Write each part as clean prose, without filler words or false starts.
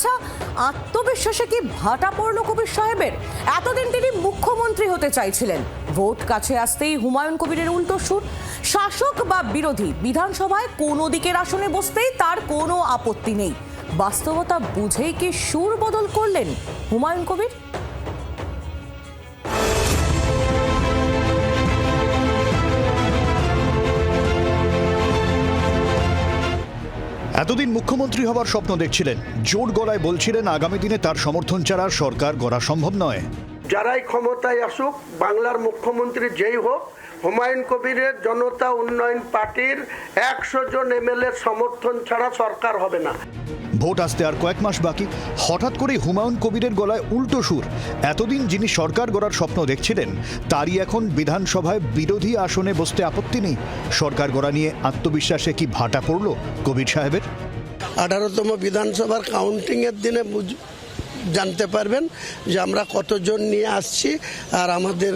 আচ্ছা, আত্মবিশ্বাসে কি ভাটা পড়ল কবির সাহেবের? এতদিন তিনি মুখ্যমন্ত্রী হতে চাইছিলেন, ভোট কাছে আসতেই হুমায়ুন কবিরের উল্টো সুর। শাসক বা বিরোধী, বিধানসভায় কোনো দিকের আসনে বসতেই তার কোনো আপত্তি নেই। বাস্তবতা বুঝেই কি সুর বদল করলেন হুমায়ুন কবির? এতদিন মুখ্যমন্ত্রী হবার স্বপ্ন দেখছিলেন, জোর গলায় বলছিলেন আগামী দিনে তার সমর্থন ছাড়া সরকার গড়া সম্ভব নয়। যারাই ক্ষমতায় আসুক, বাংলার মুখ্যমন্ত্রী যেই হোক, হুমায়ুন কবিরের জনতা উন্নয়ন পার্টির 100 জন এমএলএ সমর্থন ছাড়া সরকার হবে না। ভোট আসতে আর কয়েক মাস বাকি, হঠাৎ করে হুমায়ুন কবিরের গলায় উল্টো সুর। এতদিন যিনি সরকার গড়ার স্বপ্ন দেখছিলেন, তারই এখন বিধানসভায় বিরোধী আসনে বসতে আপত্তি নেই। সরকার গড়া নিয়ে আত্মবিশ্বাসে কি ভাটা পড়ল কবির সাহেবের? 18তম বিধানসভার কাউন্টিংয়ের দিনে জানতে পারবেন যে আমরা কতজন নিয়ে আসছি, আর আমাদের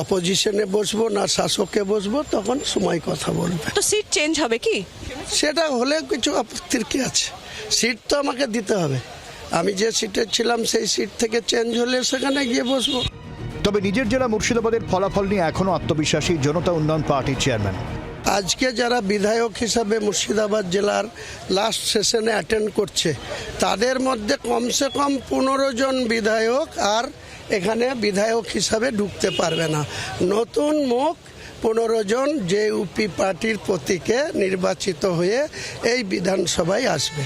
অপোজিশনে বসবো না শাসকে বসবো, তখন সময় কথা বলবে। তো সিট চেঞ্জ হবে কি? সেটা হলে কিছু আপত্তির কি আছে? সিট তো আমাকে দিতে হবে। আমি যে সিটে ছিলাম সেই সিট থেকে চেঞ্জ হলে সেখানে গিয়ে বসবো। তবে নিজের জেলা মুর্শিদাবাদের ফলাফল নিয়ে এখনো আত্মবিশ্বাসী জনতা উন্নয়ন পার্টির চেয়ারম্যান। আজকে যারা বিধায়ক হিসাবে মুর্শিদাবাদ জেলার লাস্ট সেশনে অ্যাটেন্ড করছে, তাদের মধ্যে কমসে কম 15 জন বিধায়ক আর এখানে বিধায়ক হিসাবে ঢুকতে পারবে না। নতুন মুখ 15 জন যে ইউপি পার্টির প্রতীকে নির্বাচিত হয়ে এই বিধানসভায় আসবে।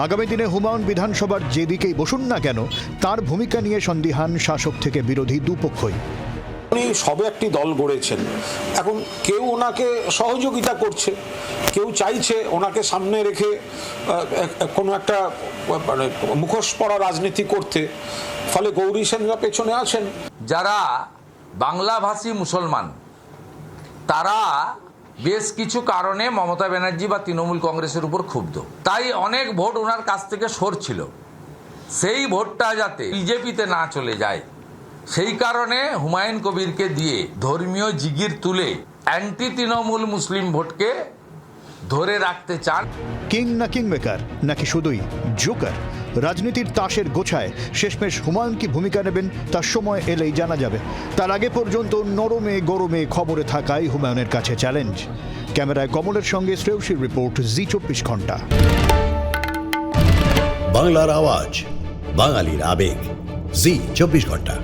আগামী দিনে হুমায়ুন বিধানসভার যেদিকেই বসুন না কেন, তার ভূমিকা নিয়ে সন্দিহান শাসক থেকে বিরোধী দুপক্ষই। উনি সবে একটি দল গড়েছেন, এখন কেউ ওনাকে সহযোগিতা করছে, কেউ চাইছে ওনাকে সামনে রেখে কোনো একটা মানে মুখোশ পড়া রাজনীতি করতে, ফলে গৌরী সেনরা পেছনে আছেন। যারা বাংলাভাষী মুসলমান, তারা বেশ কিছু কারণে মমতা ব্যানার্জি বা তৃণমূল কংগ্রেসের উপর ক্ষুব্ধ, তাই অনেক ভোট ওনার কাছ থেকে সরছিল। সেই ভোটটা যাতে বিজেপিতে না চলে যায়, সেই কারণে হুমায়ুন কবিরকে দিয়ে ধর্মীয় জিগির তুলে অ্যান্টি তৃণমূল মুসলিম ভোটকে ধরে রাখতে চান। কিং না কিং মেকার, নাকি শুধুই জোকার? রাজনীতির তাসের গোছায় শেষমেশ হুমায়ুন কি ভূমিকা নেবেন তার সময় এলেই জানা যাবে। তার আগে পর্যন্ত নরমে গরমে খবরে থাকাই হুমায়ুনের কাছে চ্যালেঞ্জ। ক্যামেরায় কমলের সঙ্গে শ্রেয়সীর রিপোর্ট, জি 24 ঘন্টা। বাংলার আওয়াজ, বাঙালির আবেগ, জি 24 ঘন্টা।